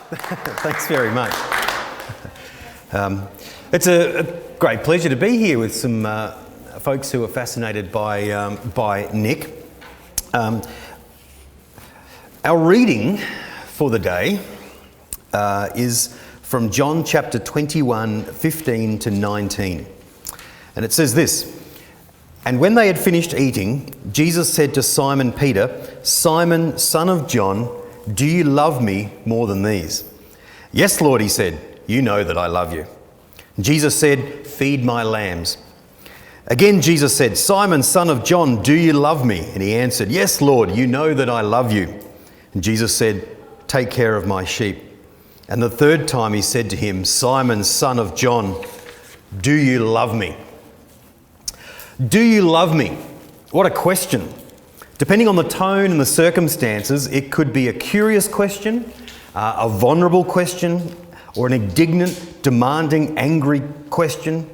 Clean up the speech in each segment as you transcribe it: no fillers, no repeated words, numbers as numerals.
Thanks very much. It's a great pleasure to be here with some folks who are fascinated by Nick. Our reading for the day is from John chapter 21, 15 to 19. And it says this: "And when they had finished eating, Jesus said to Simon Peter, 'Simon, son of John, do you love me more than these?' 'Yes, Lord,' he said, 'you know that I love you.' Jesus said, 'Feed my lambs.' Again Jesus said, 'Simon, son of John, do you love me?' And he answered, 'Yes, Lord, you know that I love you.' And Jesus said, 'Take care of my sheep.' And the third time he said to him, 'Simon, son of John, do you love me?'" Do you love me? What a question. Depending on the tone and the circumstances, it could be a curious question, a vulnerable question, or an indignant, demanding, angry question,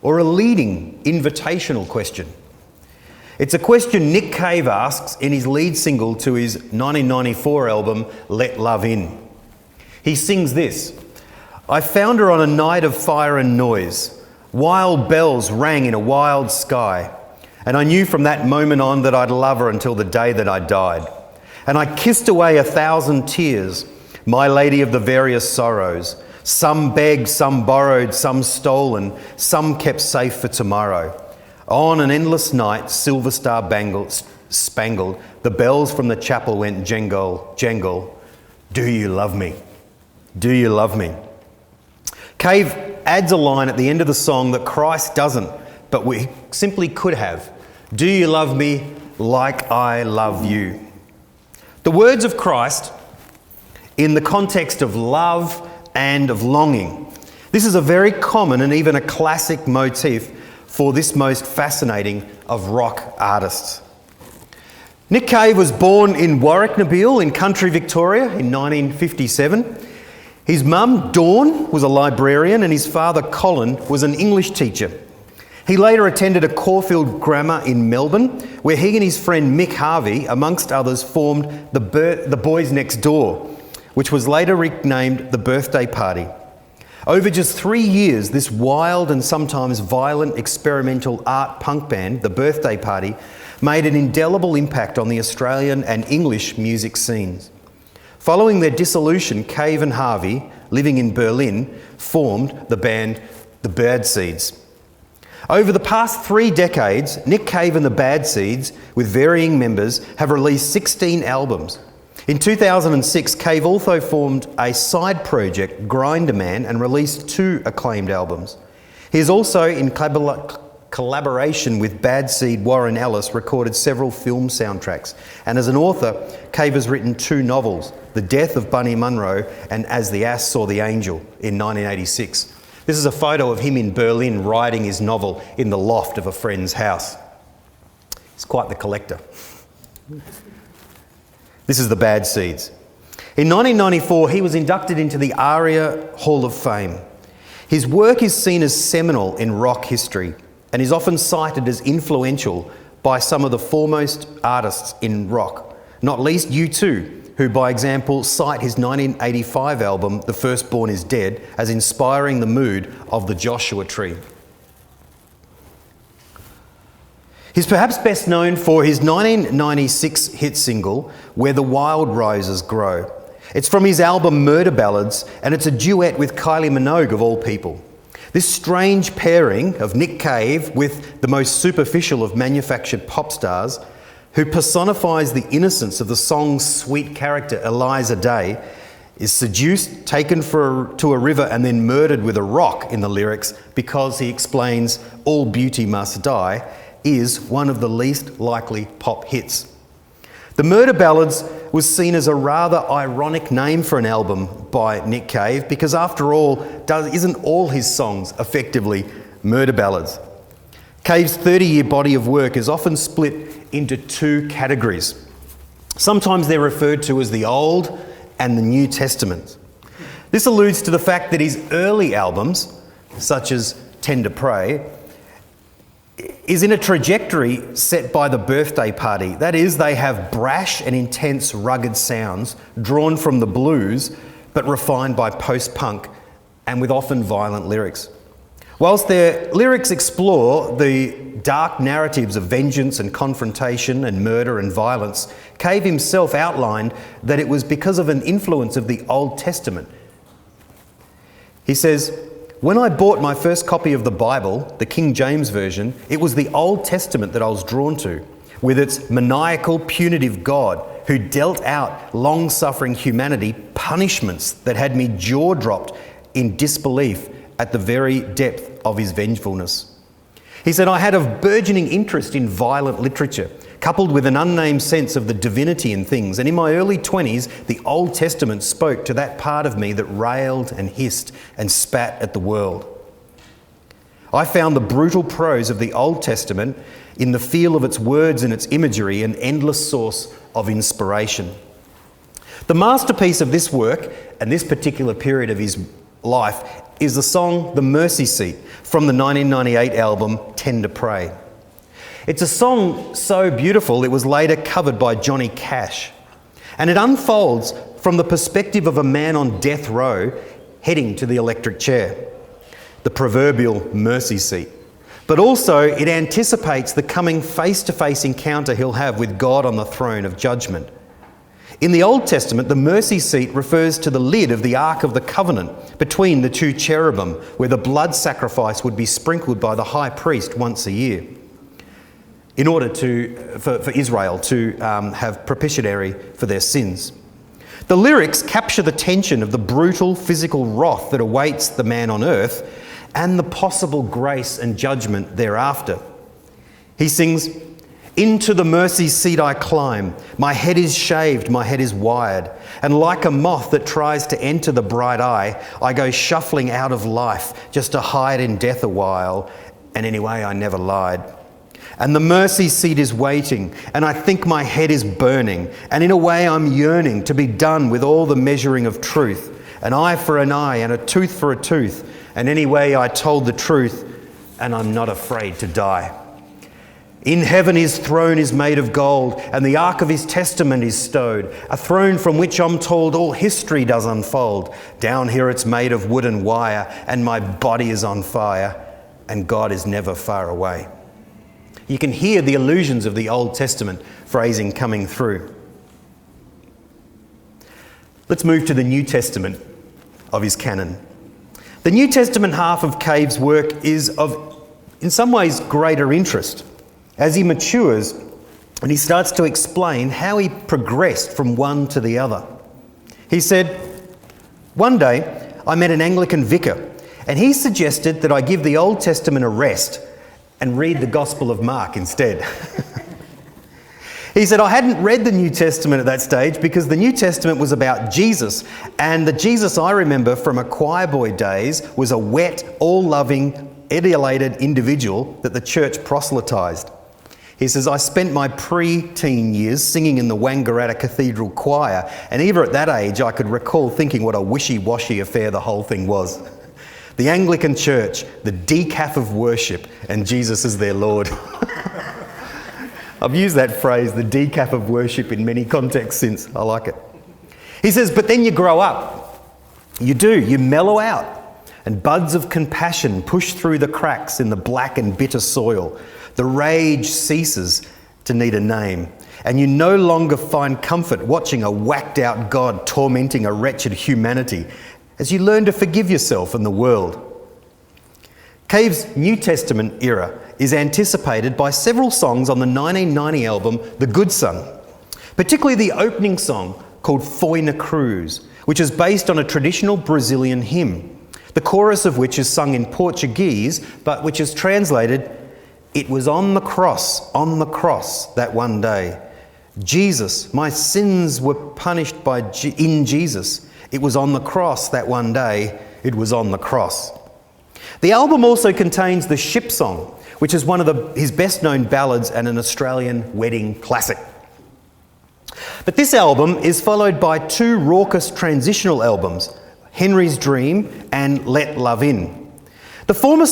or a leading, invitational question. It's a question Nick Cave asks in his lead single to his 1994 album, Let Love In. He sings this: "I found her on a night of fire and noise. Wild bells rang in a wild sky. And I knew from that moment on that I'd love her until the day that I died. And I kissed away 1,000 tears, my lady of the various sorrows. Some begged, some borrowed, some stolen, some kept safe for tomorrow. On an endless night, silver star spangled, the bells from the chapel went jangle, jangle. Do you love me? Do you love me?" Cave adds a line at the end of the song that Christ doesn't, but we simply could have. "Do you love me like I love you?" The words of Christ in the context of love and of longing. This is a very common and even a classic motif for this most fascinating of rock artists. Nick Cave was born in Warwicknabeal in country Victoria in 1957. His mum, Dawn, was a librarian and his father, Colin, was an English teacher. He later attended a Caulfield Grammar in Melbourne, where he and his friend Mick Harvey, amongst others, formed the Boys Next Door, which was later renamed the Birthday Party. Over just 3 years, this wild and sometimes violent experimental art punk band, the Birthday Party, made an indelible impact on the Australian and English music scenes. Following their dissolution, Cave and Harvey, living in Berlin, formed the band The Bad Seeds. Over the past 3 decades, Nick Cave and the Bad Seeds, with varying members, have released 16 albums. In 2006, Cave also formed a side project, Grinderman, and released 2 acclaimed albums. He has also, in collaboration with Bad Seed Warren Ellis, recorded several film soundtracks. And as an author, Cave has written 2 novels, The Death of Bunny Munro and As the Ass Saw the Angel in 1986. This is a photo of him in Berlin writing his novel in the loft of a friend's house. He's quite the collector. This is the Bad Seeds. In 1994, he was inducted into the ARIA Hall of Fame. His work is seen as seminal in rock history and is often cited as influential by some of the foremost artists in rock, not least U2, who, by example, cite his 1985 album, The Firstborn is Dead, as inspiring the mood of the Joshua Tree. He's perhaps best known for his 1996 hit single, Where the Wild Roses Grow. It's from his album Murder Ballads, and it's a duet with Kylie Minogue, of all people. This strange pairing of Nick Cave with the most superficial of manufactured pop stars, who personifies the innocence of the song's sweet character Eliza Day, is seduced, taken to a river and then murdered with a rock in the lyrics because he explains all beauty must die, is one of the least likely pop hits. The Murder Ballads was seen as a rather ironic name for an album by Nick Cave because, after all, isn't all his songs effectively murder ballads? Cave's 30-year body of work is often split into 2 categories. Sometimes they're referred to as the Old and the New Testament. This alludes to the fact that his early albums, such as Tender Prey, is in a trajectory set by the Birthday Party. That is, they have brash and intense rugged sounds drawn from the blues, but refined by post-punk and with often violent lyrics. Whilst their lyrics explore the dark narratives of vengeance and confrontation and murder and violence, Cave himself outlined that it was because of an influence of the Old Testament. He says, "When I bought my first copy of the Bible, the King James Version, it was the Old Testament that I was drawn to, with its maniacal, punitive God who dealt out long-suffering humanity punishments that had me jaw-dropped in disbelief at the very depth of his vengefulness." He said, "I had a burgeoning interest in violent literature, coupled with an unnamed sense of the divinity in things, and in my early 20s, the Old Testament spoke to that part of me that railed and hissed and spat at the world. I found the brutal prose of the Old Testament in the feel of its words and its imagery an endless source of inspiration." The masterpiece of this work and this particular period of his life is the song "The Mercy Seat" from the 1998 album Tend to Pray. It's a song so beautiful it was later covered by Johnny Cash, and it unfolds from the perspective of a man on death row heading to the electric chair, the proverbial mercy seat. But also it anticipates the coming face-to-face encounter he'll have with God on the throne of judgment. In the Old Testament, the mercy seat refers to the lid of the Ark of the Covenant between the two cherubim, where the blood sacrifice would be sprinkled by the high priest once a year in order for Israel to have propitiatory for their sins. The lyrics capture the tension of the brutal physical wrath that awaits the man on earth and the possible grace and judgment thereafter. He sings, "Into the mercy seat I climb, my head is shaved, my head is wired, and like a moth that tries to enter the bright eye, I go shuffling out of life just to hide in death a while, and anyway I never lied. And the mercy seat is waiting, and I think my head is burning, and in a way I'm yearning to be done with all the measuring of truth, an eye for an eye and a tooth for a tooth, and anyway I told the truth, and I'm not afraid to die. In heaven his throne is made of gold, and the ark of his testament is stowed, a throne from which I'm told all history does unfold. Down here it's made of wood and wire, and my body is on fire, and God is never far away." You can hear the allusions of the Old Testament phrasing coming through. Let's move to the New Testament of his canon. The New Testament half of Cave's work is of, in some ways, greater interest as he matures and he starts to explain how he progressed from one to the other. He said, "One day I met an Anglican vicar and he suggested that I give the Old Testament a rest and read the Gospel of Mark instead." He said, "I hadn't read the New Testament at that stage because the New Testament was about Jesus, and the Jesus I remember from a choir boy days was a wet, all-loving, ideolated individual that the church proselytised." He says, "I spent my pre-teen years singing in the Wangaratta Cathedral Choir, and even at that age I could recall thinking what a wishy-washy affair the whole thing was. The Anglican Church, the decaf of worship, and Jesus is their Lord." I've used that phrase, the decaf of worship, in many contexts since. I like it. He says, "But then you grow up. You do. You mellow out, and buds of compassion push through the cracks in the black and bitter soil. The rage ceases to need a name, and you no longer find comfort watching a whacked-out God tormenting a wretched humanity as you learn to forgive yourself and the world." Cave's New Testament era is anticipated by several songs on the 1990 album The Good Son, particularly the opening song called Foi na Cruz, which is based on a traditional Brazilian hymn, the chorus of which is sung in Portuguese, but which is translated, "It was on the cross that one day. Jesus, my sins were punished in Jesus. It was on the cross that one day, it was on the cross." The album also contains the Ship Song, which is one of his best-known ballads and an Australian wedding classic. But this album is followed by two raucous transitional albums, Henry's Dream and Let Love In. The former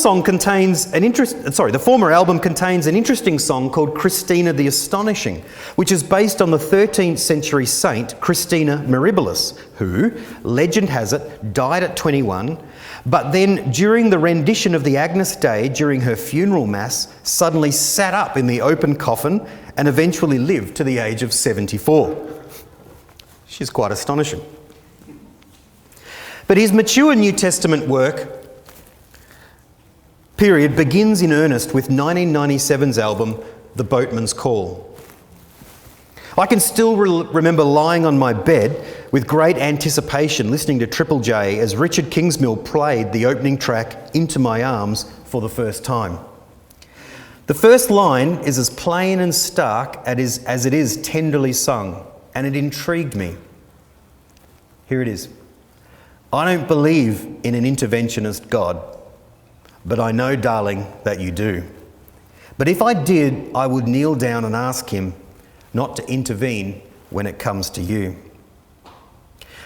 album contains an interesting song called Christina the Astonishing, which is based on the 13th century saint Christina Mirabilis, who, legend has it, died at 21, but then during the rendition of the Agnus Dei during her funeral mass, suddenly sat up in the open coffin and eventually lived to the age of 74. She's quite astonishing. But his mature New Testament work period begins in earnest with 1997's album, The Boatman's Call. I can still remember lying on my bed with great anticipation listening to Triple J as Richard Kingsmill played the opening track, Into My Arms, for the first time. The first line is as plain and stark as it is tenderly sung, and it intrigued me. Here it is. I don't believe in an interventionist God, but I know, darling, that you do. But if I did, I would kneel down and ask him not to intervene when it comes to you.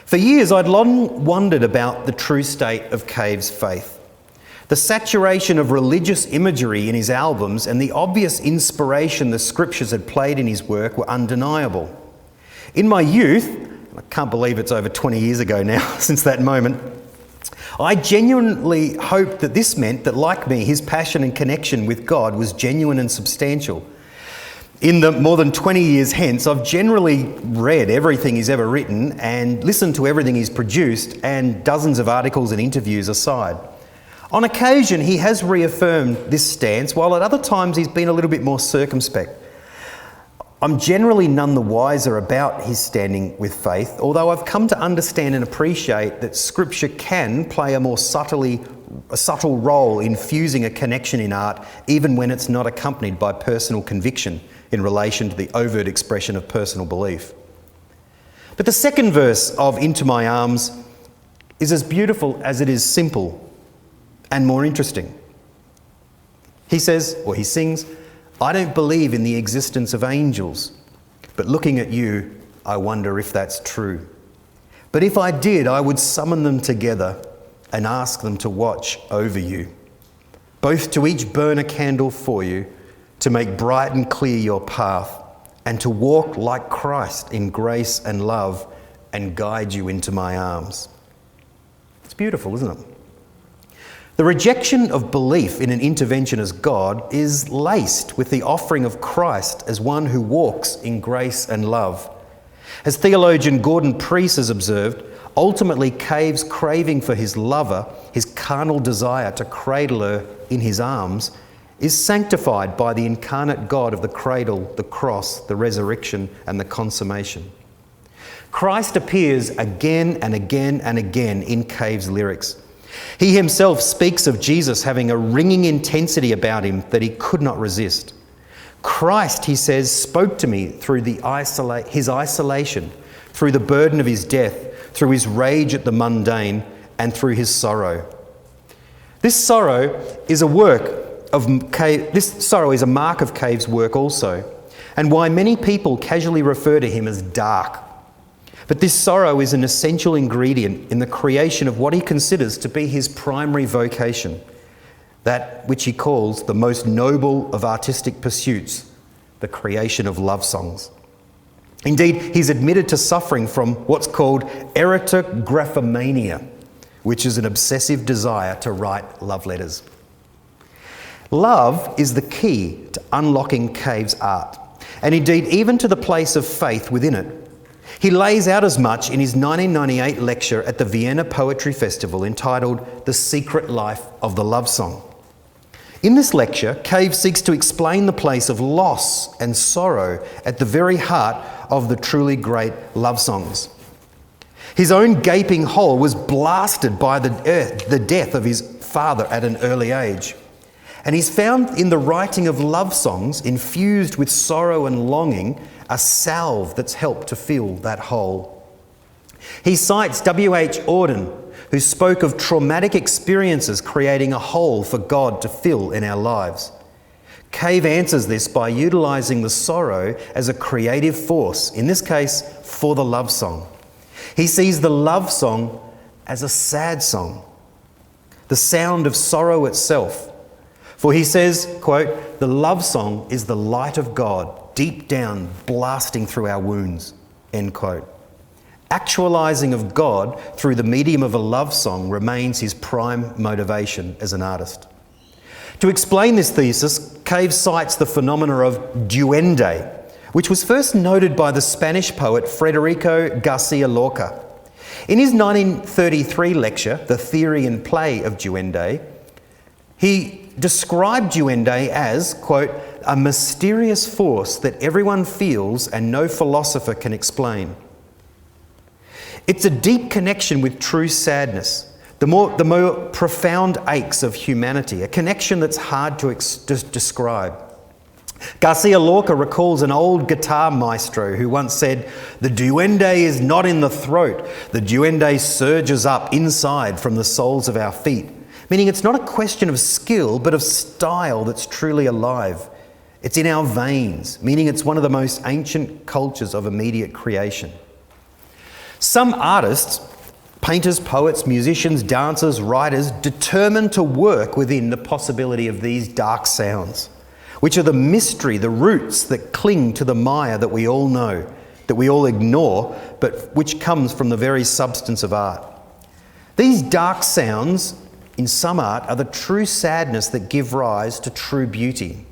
For years, I'd long wondered about the true state of Cave's faith. The saturation of religious imagery in his albums and the obvious inspiration the scriptures had played in his work were undeniable. In my youth, I can't believe it's over 20 years ago now since that moment, I genuinely hoped that this meant that, like me, his passion and connection with God was genuine and substantial. In the more than 20 years hence, I've generally read everything he's ever written and listened to everything he's produced, and dozens of articles and interviews aside. On occasion, he has reaffirmed this stance, while at other times he's been a little bit more circumspect. I'm generally none the wiser about his standing with faith, although I've come to understand and appreciate that Scripture can play a more subtle role in fusing a connection in art, even when it's not accompanied by personal conviction in relation to the overt expression of personal belief. But the second verse of Into My Arms is as beautiful as it is simple and more interesting. He sings, I don't believe in the existence of angels, but looking at you, I wonder if that's true. But if I did, I would summon them together and ask them to watch over you, both to each burn a candle for you, to make bright and clear your path, and to walk like Christ in grace and love and guide you into my arms. It's beautiful, isn't it? The rejection of belief in an interventionist God is laced with the offering of Christ as one who walks in grace and love. As theologian Gordon Preece has observed, ultimately Cave's craving for his lover, his carnal desire to cradle her in his arms, is sanctified by the incarnate God of the cradle, the cross, the resurrection, and the consummation. Christ appears again and again and again in Cave's lyrics. He himself speaks of Jesus having a ringing intensity about him that he could not resist. Christ, he says, spoke to me through his isolation, through the burden of his death, through his rage at the mundane, and through his sorrow. This sorrow is a mark of Cave's work also, and why many people casually refer to him as dark. But this sorrow is an essential ingredient in the creation of what he considers to be his primary vocation, that which he calls the most noble of artistic pursuits, the creation of love songs. Indeed, he's admitted to suffering from what's called erotographomania, which is an obsessive desire to write love letters. Love is the key to unlocking Cave's art, and indeed even to the place of faith within it. He lays out as much in his 1998 lecture at the Vienna Poetry Festival entitled The Secret Life of the Love Song. In this lecture, Cave seeks to explain the place of loss and sorrow at the very heart of the truly great love songs. His own gaping hole was blasted by the death of his father at an early age. And he's found in the writing of love songs infused with sorrow and longing a salve that's helped to fill that hole. He cites W.H. Auden, who spoke of traumatic experiences creating a hole for God to fill in our lives. Cave answers this by utilising the sorrow as a creative force, in this case, for the love song. He sees the love song as a sad song. the sound of sorrow itself. For he says, quote, "The love song is the light of God, deep down, blasting through our wounds," end quote. Actualizing of God through the medium of a love song remains his prime motivation as an artist. To explain this thesis, Cave cites the phenomena of duende, which was first noted by the Spanish poet Federico Garcia Lorca. In his 1933 lecture, The Theory and Play of Duende, he described duende as, quote, "a mysterious force that everyone feels and no philosopher can explain. It's a deep connection with true sadness, the more profound aches of humanity, a connection that's hard to describe." Garcia Lorca recalls an old guitar maestro who once said, "The duende is not in the throat. The duende surges up inside from the soles of our feet," meaning it's not a question of skill, but of style that's truly alive. It's in our veins, meaning it's one of the most ancient cultures of immediate creation. Some artists, painters, poets, musicians, dancers, writers, determined to work within the possibility of these dark sounds, which are the mystery, the roots that cling to the mire that we all know, that we all ignore, but which comes from the very substance of art. These dark sounds in some art are the true sadness that give rise to true beauty.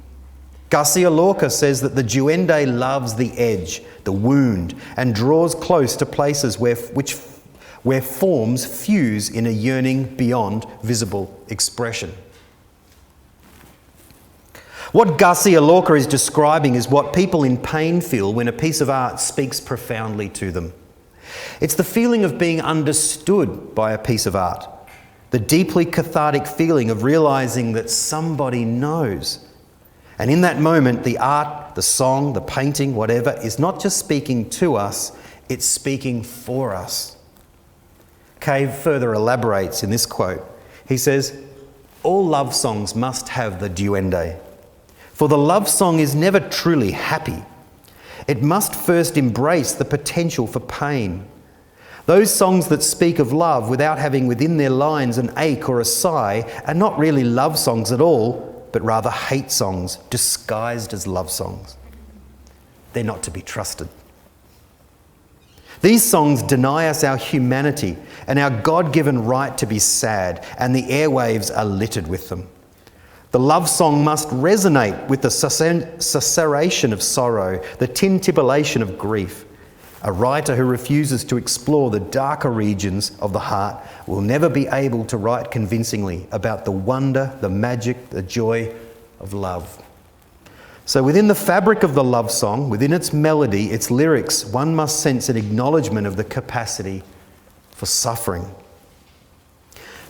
Garcia Lorca says that the duende loves the edge, the wound, and draws close to places where forms fuse in a yearning beyond visible expression. What Garcia Lorca is describing is what people in pain feel when a piece of art speaks profoundly to them. It's the feeling of being understood by a piece of art, the deeply cathartic feeling of realising that somebody knows. And in that moment, the art, the song, the painting, whatever, is not just speaking to us, it's speaking for us. Cave further elaborates in this quote. He says, "All love songs must have the duende. For the love song is never truly happy. It must first embrace the potential for pain. Those songs that speak of love without having within their lines an ache or a sigh are not really love songs at all, but rather hate songs disguised as love songs. They're not to be trusted. These songs deny us our humanity and our God-given right to be sad, and the airwaves are littered with them. The love song must resonate with the susurration of sorrow, the tintinnabulation of grief. A writer who refuses to explore the darker regions of the heart will never be able to write convincingly about the wonder, the magic, the joy of love." So within the fabric of the love song, within its melody, its lyrics, one must sense an acknowledgement of the capacity for suffering.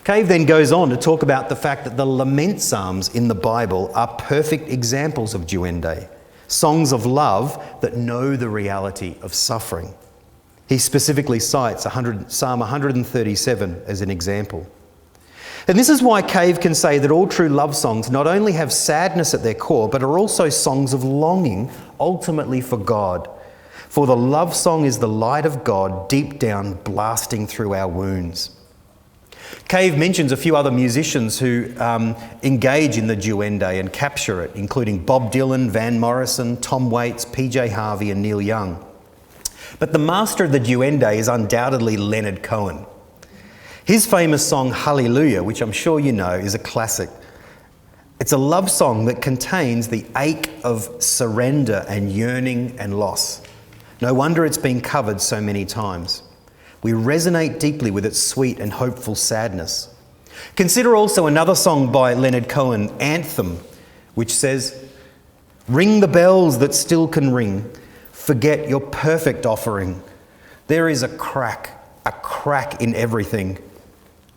Cave then goes on to talk about the fact that the lament psalms in the Bible are perfect examples of duende, songs of love that know the reality of suffering. He specifically cites Psalm 137 as an example. And this is why Cave can say that all true love songs not only have sadness at their core, but are also songs of longing, ultimately for God. For the love song is the light of God deep down, blasting through our wounds. Cave mentions a few other musicians who engage in the duende and capture it, including Bob Dylan, Van Morrison, Tom Waits, PJ Harvey and Neil Young. But the master of the duende is undoubtedly Leonard Cohen. His famous song Hallelujah, which I'm sure you know, is a classic. It's a love song that contains the ache of surrender and yearning and loss. No wonder it's been covered so many times. We resonate deeply with its sweet and hopeful sadness. Consider also another song by Leonard Cohen, Anthem, which says, "Ring the bells that still can ring, forget your perfect offering. There is a crack in everything.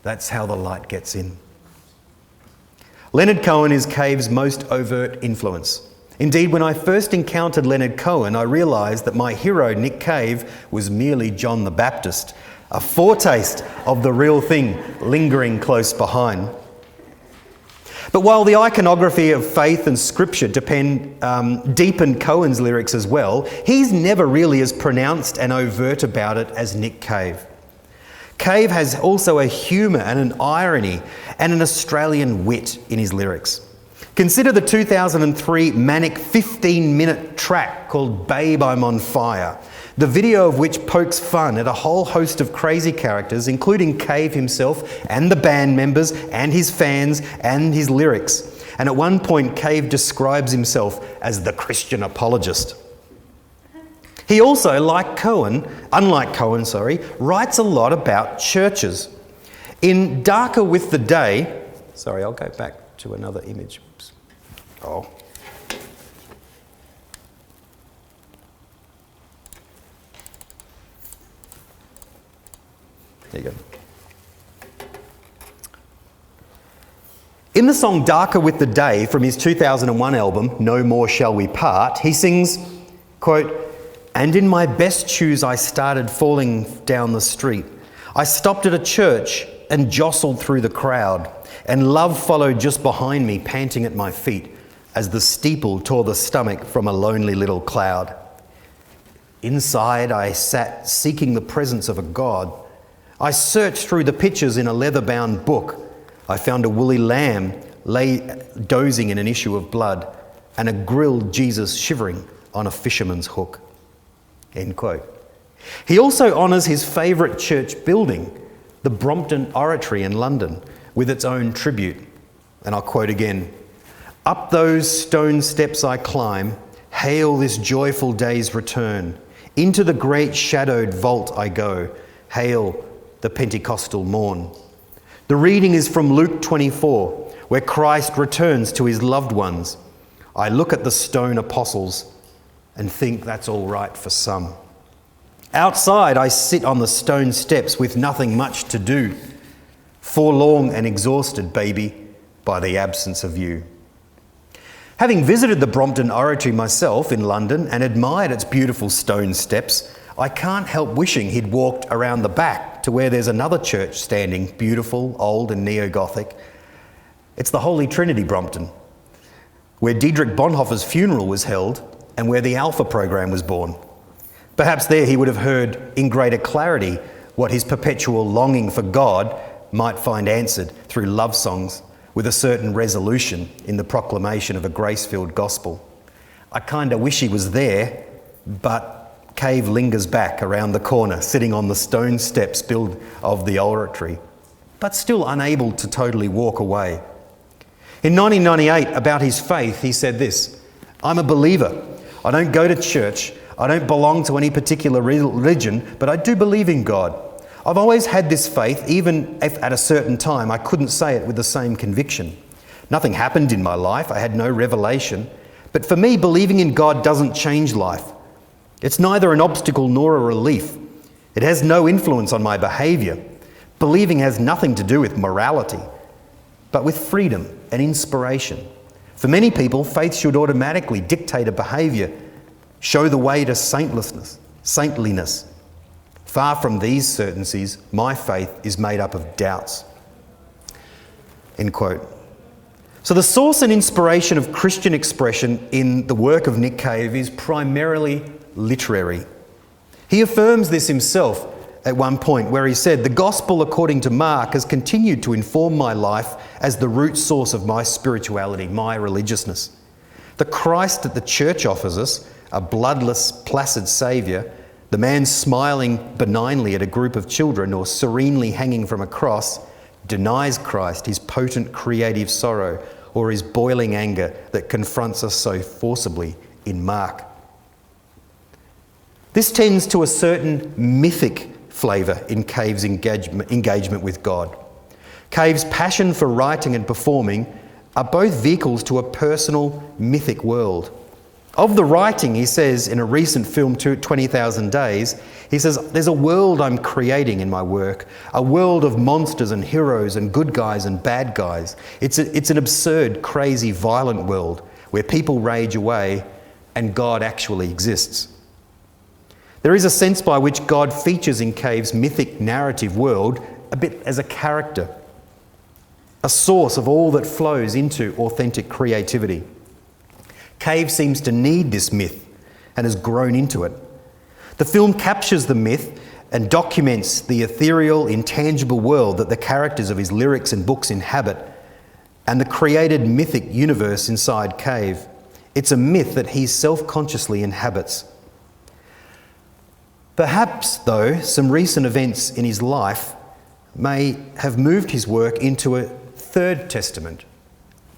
That's how the light gets in." Leonard Cohen is Cave's most overt influence. Indeed, when I first encountered Leonard Cohen, I realised that my hero, Nick Cave, was merely John the Baptist, a foretaste of the real thing lingering close behind. But while the iconography of faith and scripture deepened Cohen's lyrics as well, he's never really as pronounced and overt about it as Nick Cave. Cave has also a humour and an irony and an Australian wit in his lyrics. Consider the 2003 manic 15-minute track called Babe, I'm on Fire, the video of which pokes fun at a whole host of crazy characters, including Cave himself and the band members and his fans and his lyrics. And at one point, Cave describes himself as the Christian apologist. He also, unlike Cohen, writes a lot about churches. In Darker with the Day, I'll go back to another image. Oops. Oh. There you go. In the song Darker with the Day from his 2001 album, No More Shall We Part, he sings, quote, "And in my best shoes I started falling down the street. I stopped at a church and jostled through the crowd, and love followed just behind me, panting at my feet, as the steeple tore the stomach from a lonely little cloud. Inside I sat seeking the presence of a God. I searched through the pictures in a leather-bound book. I found a woolly lamb lay dozing in an issue of blood, and a grilled Jesus shivering on a fisherman's hook." End quote. He also honours his favourite church building, the Brompton Oratory in London, with its own tribute. And I'll quote again, "Up those stone steps I climb, hail this joyful day's return. Into the great shadowed vault I go, hail the Pentecostal morn." The reading is from Luke 24, where Christ returns to his loved ones. I look at the stone apostles and think that's all right for some. Outside I sit on the stone steps with nothing much to do, forlorn and exhausted, baby, by the absence of you. Having visited the Brompton Oratory myself in London and admired its beautiful stone steps, I can't help wishing he'd walked around the back to where there's another church standing, beautiful, old and neo-Gothic. It's the Holy Trinity Brompton, where Dietrich Bonhoeffer's funeral was held and where the Alpha program was born. Perhaps there he would have heard in greater clarity what his perpetual longing for God might find answered through love songs with a certain resolution in the proclamation of a grace-filled gospel. I kind of wish he was there, but Cave lingers back around the corner, sitting on the stone steps built of the oratory, but still unable to totally walk away. In 1998, about his faith, he said this, "I'm a believer. I don't go to church. I don't belong to any particular religion, but I do believe in God. I've always had this faith, even if at a certain time I couldn't say it with the same conviction. Nothing happened in my life. I had no revelation. But for me, believing in God doesn't change life. It's neither an obstacle nor a relief. It has no influence on my behaviour. Believing has nothing to do with morality, but with freedom and inspiration. For many people, faith should automatically dictate a behaviour, show the way to saintliness. Far from these certainties, my faith is made up of doubts." End quote. So the source and inspiration of Christian expression in the work of Nick Cave is primarily literary. He affirms this himself at one point where he said, "The gospel according to Mark has continued to inform my life as the root source of my spirituality, my religiousness. The Christ that the church offers us, a bloodless, placid saviour, the man smiling benignly at a group of children or serenely hanging from a cross, denies Christ his potent creative sorrow or his boiling anger that confronts us so forcibly in Mark." This tends to a certain mythic flavour in Cave's engagement with God. Cave's passion for writing and performing are both vehicles to a personal mythic world. Of the writing, he says in a recent film, 20,000 Days, he says, "There's a world I'm creating in my work, a world of monsters and heroes and good guys and bad guys. It's an absurd, crazy, violent world where people rage away and God actually exists." There is a sense by which God features in Cave's mythic narrative world a bit as a character, a source of all that flows into authentic creativity. Cave seems to need this myth and has grown into it. The film captures the myth and documents the ethereal, intangible world that the characters of his lyrics and books inhabit and the created mythic universe inside Cave. It's a myth that he self-consciously inhabits. Perhaps, though, some recent events in his life may have moved his work into a third testament,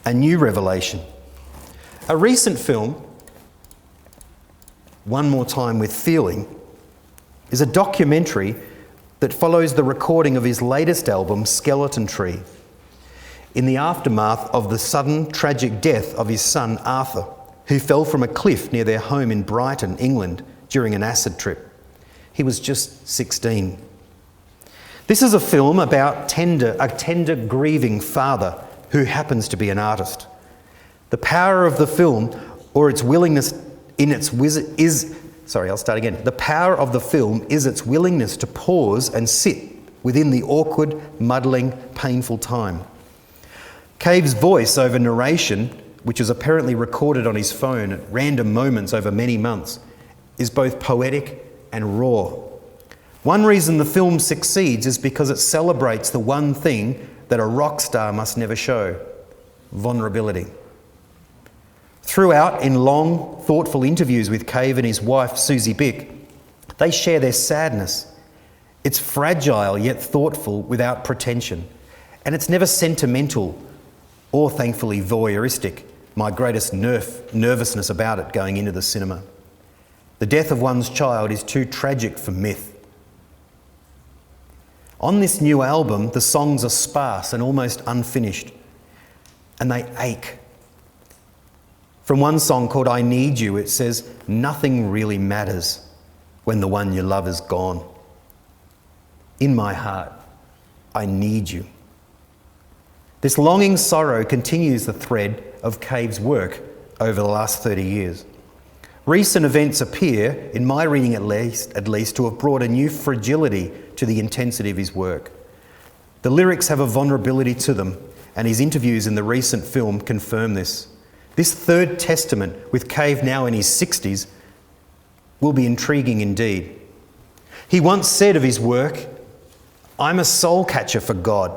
a new revelation. A recent film, One More Time with Feeling, is a documentary that follows the recording of his latest album, Skeleton Tree, in the aftermath of the sudden tragic death of his son Arthur, who fell from a cliff near their home in Brighton, England, during an acid trip. He was just 16. This is a film about a tender grieving father who happens to be an artist. The power of the film, or its willingness The power of the film is its willingness to pause and sit within the awkward, muddling, painful time. Cave's voice over narration, which is apparently recorded on his phone at random moments over many months, is both poetic and raw. One reason the film succeeds is because it celebrates the one thing that a rock star must never show: vulnerability. Throughout, in long, thoughtful interviews with Cave and his wife, Susie Bick, they share their sadness. It's fragile yet thoughtful without pretension, and it's never sentimental or, thankfully, voyeuristic, my greatest nervousness about it going into the cinema. The death of one's child is too tragic for myth. On this new album, the songs are sparse and almost unfinished, and they ache. From one song called I Need You, it says, "Nothing really matters when the one you love is gone. In my heart, I need you." This longing sorrow continues the thread of Cave's work over the last 30 years. Recent events appear, in my reading at least, to have brought a new fragility to the intensity of his work. The lyrics have a vulnerability to them, and his interviews in the recent film confirm this. This third testament, with Cave now in his 60s, will be intriguing indeed. He once said of his work, "I'm a soul catcher for God.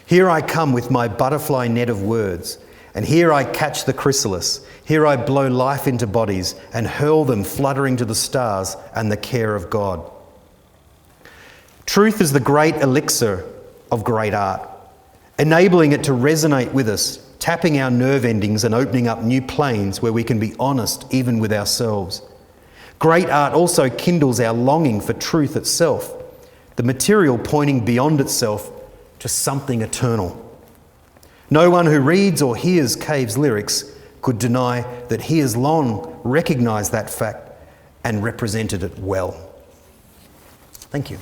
Here I come with my butterfly net of words, and here I catch the chrysalis. Here I blow life into bodies and hurl them fluttering to the stars and the care of God." Truth is the great elixir of great art, enabling it to resonate with us, tapping our nerve endings and opening up new planes where we can be honest even with ourselves. Great art also kindles our longing for truth itself, the material pointing beyond itself to something eternal. No one who reads or hears Cave's lyrics could deny that he has long recognised that fact and represented it well. Thank you.